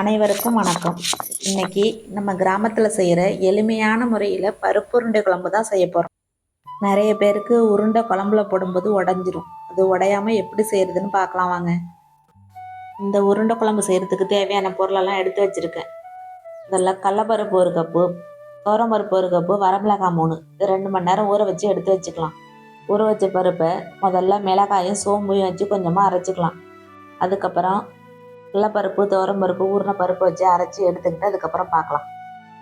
அனைவருக்கும் வணக்கம். இன்னைக்கு நம்ம கிராமத்தில் செய்கிற எளிமையான முறையில் பருப்பு உருண்டை குழம்பு தான் செய்ய போகிறோம். நிறைய பேருக்கு உருண்டை குழம்புல போடும்போது உடஞ்சிரும். அது உடையாமல் எப்படி செய்கிறதுன்னு பார்க்கலாம் வாங்க. இந்த உருண்டை குழம்பு செய்கிறதுக்கு தேவையான பொருளெல்லாம் எடுத்து வச்சுருக்கேன். இதில் கடலப்பருப்பு 1 கப்பு, துவரம்பருப்பு 1 கப்பு, வரமிளகாய் 3, 2 மணி நேரம் ஊற வச்சு எடுத்து வச்சுக்கலாம். ஊற வச்ச பருப்பை முதல்ல மிளகாயும் சோம்பையும் வச்சு கொஞ்சமாக அரைச்சிக்கலாம். அதுக்கப்புறம் கடலப்பருப்பு, துவரம்பருப்பு, ஊறின பருப்பு வச்சு அரைச்சி எடுத்துக்கிட்டு அதுக்கப்புறம் பார்க்கலாம்.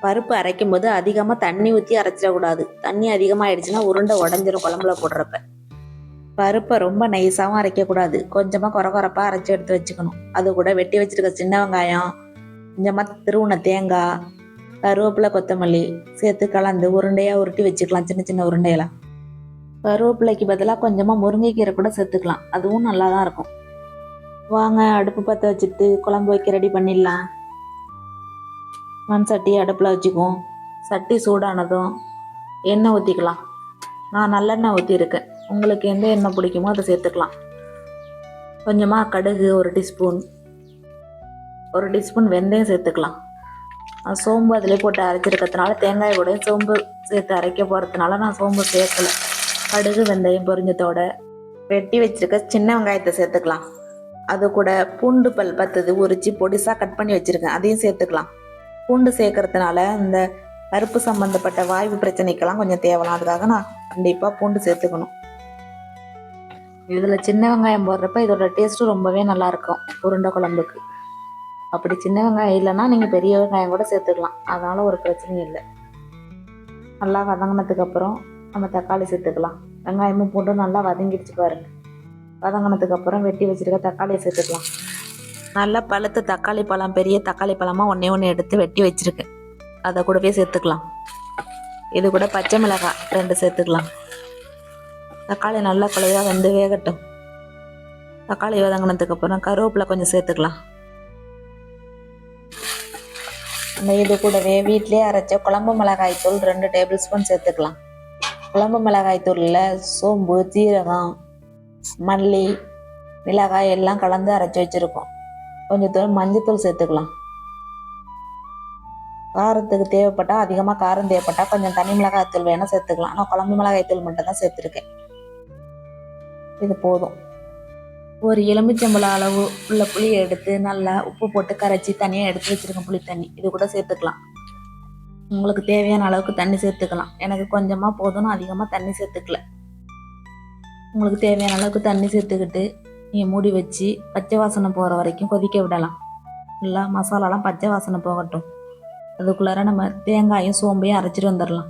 பருப்பு அரைக்கும் போது அதிகமாக தண்ணி ஊற்றி அரைச்சிடக்கூடாது. தண்ணி அதிகமாக ஆயிடுச்சுன்னா உருண்டை உடஞ்சிரும் குழம்புல போடுறப்ப. பருப்பை ரொம்ப நைஸாகவும் அரைக்கக்கூடாது. கொஞ்சமாக குறப்பாக அரைச்சி எடுத்து வச்சுக்கணும். அது கூட வெட்டி வச்சுருக்க சின்ன வெங்காயம், கொஞ்சமாக திருவுண தேங்காய், கருவேப்பிலை, கொத்தமல்லி சேர்த்து கலந்து உருண்டையாக உருட்டி வச்சுக்கலாம். சின்ன சின்ன உருண்டையெல்லாம். கருவேப்பிலைக்கு பதிலாக கொஞ்சமாக முருங்கைக்கீரை கூட சேர்த்துக்கலாம். அதுவும் நல்லா தான் இருக்கும். வாங்க அடுப்பு பற்ற வச்சுட்டு குழம்பு வைக்க ரெடி பண்ணிடலாம். மண் சட்டி அடுப்பில் வச்சுக்குவோம். சட்டி சூடானதும் எண்ணெய் ஊற்றிக்கலாம். நான் நல்லெண்ணெய் ஊற்றிருக்கேன். உங்களுக்கு எந்த எண்ணெய் பிடிக்குமோ அதை சேர்த்துக்கலாம். கொஞ்சமாக கடுகு 1 டீஸ்பூன், 1 டீஸ்பூன் வெந்தயம் சேர்த்துக்கலாம். சோம்பு அதிலே போட்டு அரைச்சிருக்கிறதுனால தேங்காய் கூட சோம்பு சேர்த்து அரைக்க போகிறதுனால நான் சோம்பு சேர்க்கலை. கடுகு வெந்தயம் பொரிஞ்சத்தோட வெட்டி வச்சுருக்க சின்ன வெங்காயத்தை சேர்த்துக்கலாம். அது கூட பூண்டு பல் 10 உரித்து பொடிசாக கட் பண்ணி வச்சுருக்கேன். அதையும் சேர்த்துக்கலாம். பூண்டு சேர்க்கறதுனால இந்த பருப்பு சம்மந்தப்பட்ட வாய்வு பிரச்சனைக்கெல்லாம் கொஞ்சம் தேவலாம். அதுக்காக நான் கண்டிப்பாக பூண்டு சேர்த்துக்கணும். இதில் சின்ன வெங்காயம் போடுறப்ப இதோட டேஸ்ட்டு ரொம்பவே நல்லாயிருக்கும் உருண்டை குழம்புக்கு. அப்படி சின்ன வெங்காயம் இல்லைன்னா நீங்கள் பெரிய வெங்காயம் கூட சேர்த்துக்கலாம். அதனால் ஒரு பிரச்சனையும் இல்லை. நல்லா வதங்கினதுக்கப்புறம் நம்ம தக்காளி சேர்த்துக்கலாம். வெங்காயமும் பூண்டும் நல்லா வதங்கிடுச்சு பாருங்கள். வதங்கினதுக்கு அப்புறம் வெட்டி வச்சுருக்க தக்காளியை சேர்த்துக்கலாம். நல்லா பழுத்த தக்காளி பழம், பெரிய தக்காளி பழமாக ஒன்று எடுத்து வெட்டி வச்சுருக்கேன். அதை கூடவே சேர்த்துக்கலாம். இது கூட பச்சை மிளகாய் 2 சேர்த்துக்கலாம். தக்காளி நல்லா குழையாக வந்து வேகட்டும். தக்காளி வதங்கினதுக்கப்புறம் கருவேப்பிலை கொஞ்சம் சேர்த்துக்கலாம். இது கூடவே வீட்டிலே அரைச்ச குழம்பு மிளகாய் தூள் 2 டேபிள் ஸ்பூன் சேர்த்துக்கலாம். குழம்பு மிளகாய் தூளில் சோம்பு, ஜீரகம், மல்லி, மிளகாய் எல்லாம் கலந்து அரைச்சி வச்சுருக்கோம். கொஞ்சம் தூரம் மஞ்சத்தூள் சேர்த்துக்கலாம். காரத்துக்கு தேவைப்பட்டால் அதிகமாக காரம் தேவைப்பட்டால் கொஞ்சம் தனி மிளகாய் தூள் வேணால் சேர்த்துக்கலாம். ஆனால் குழம்பு மிளகாய் தூள் மட்டும் தான் சேர்த்துருக்கேன். இது போதும். ஒரு எலுமிச்சம்பழம் அளவு உள்ள புளியை எடுத்து நல்லா உப்பு போட்டு கரைச்சி தனியாக எடுத்து வச்சுருக்கேன். புளி தண்ணி இது கூட சேர்த்துக்கலாம். உங்களுக்கு தேவையான அளவுக்கு தண்ணி சேர்த்துக்கலாம். எனக்கு கொஞ்சமாக போதும்னு அதிகமாக தண்ணி சேர்த்துக்கல. உங்களுக்கு தேவையான அளவுக்கு தண்ணி சேர்த்துக்கிட்டு நீங்கள் மூடி வச்சு பச்சை வாசனை போகிற வரைக்கும் கொதிக்க விடலாம். நல்லா மசாலாலாம் பச்சை வாசனை போகட்டும். அதுக்குள்ளார நம்ம தேங்காயும் சோம்பையும் அரைச்சிட்டு வந்துடலாம்.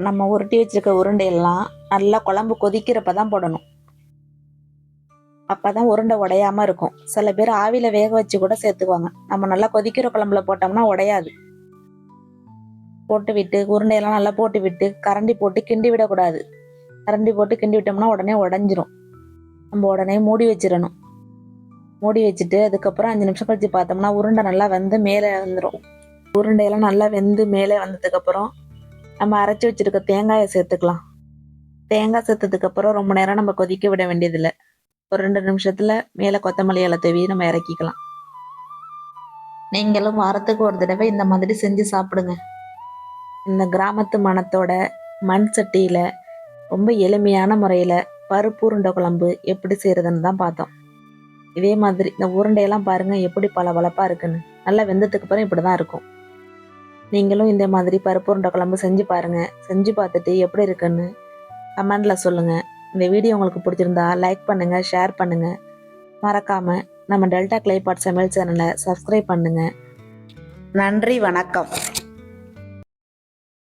நம்ம உருட்டி வச்சுருக்க உருண்டையெல்லாம் நல்லா குழம்பு கொதிக்கிறப்ப தான் போடணும். அப்போ தான் உருண்டை உடையாமல் இருக்கும். சில பேர் ஆவியில் வேக வச்சு கூட சேர்த்துக்குவாங்க. நம்ம நல்லா கொதிக்கிற குழம்புல போட்டோம்னா உடையாது. போட்டு விட்டு உருண்டையெல்லாம் நல்லா போட்டு விட்டு கரண்டி போட்டு கிண்டி விடக்கூடாது. கரண்டி போட்டு கிண்டி விட்டோம்னா உடனே உடஞ்சிரும். நம்ம உடனே மூடி வச்சிடணும். மூடி வச்சுட்டு அதுக்கப்புறம் 5 நிமிஷம் கழிச்சு பார்த்தோம்னா உருண்டை நல்லா வெந்து மேலே வந்துடும். உருண்டையெல்லாம் நல்லா வெந்து மேலே வந்ததுக்கப்புறம் நம்ம அரைச்சி வச்சுருக்க தேங்காயை சேர்த்துக்கலாம். தேங்காய் சேர்த்ததுக்கப்புறம் ரொம்ப நேரம் நம்ம கொதிக்க விட வேண்டியதில்லை. ஒரு 2 நிமிஷத்தில் மேலே கொத்தமல்லி இலை தூவி நம்ம இறக்கிக்கலாம். நீங்களும் வாரத்துக்கு ஒரு தடவை இந்த மாதிரி செஞ்சு சாப்பிடுங்க. இந்த கிராமத்து மணத்தோட மண் சட்டியில் ரொம்ப எளிமையான முறையில் பருப்பு உருண்டை குழம்பு எப்படி செய்கிறதுன்னு தான் பார்த்தோம். இதே மாதிரி இந்த உருண்டையெல்லாம் பாருங்கள் எப்படி பளபளப்பாக இருக்குன்னு. நல்லா வெந்ததுக்கு அப்புறம் இப்படி தான் இருக்கும். நீங்களும் இந்த மாதிரி பருப்பு உருண்டை குழம்பு செஞ்சு பாருங்கள். செஞ்சு பார்த்துட்டு எப்படி இருக்குன்னு கமெண்டில் சொல்லுங்கள். இந்த வீடியோ உங்களுக்கு பிடிச்சிருந்தா லைக் பண்ணுங்கள், ஷேர் பண்ணுங்கள். மறக்காமல் நம்ம டெல்டா கிளைபாட் சமையல் சேனலை சப்ஸ்கிரைப் பண்ணுங்கள். நன்றி, வணக்கம்.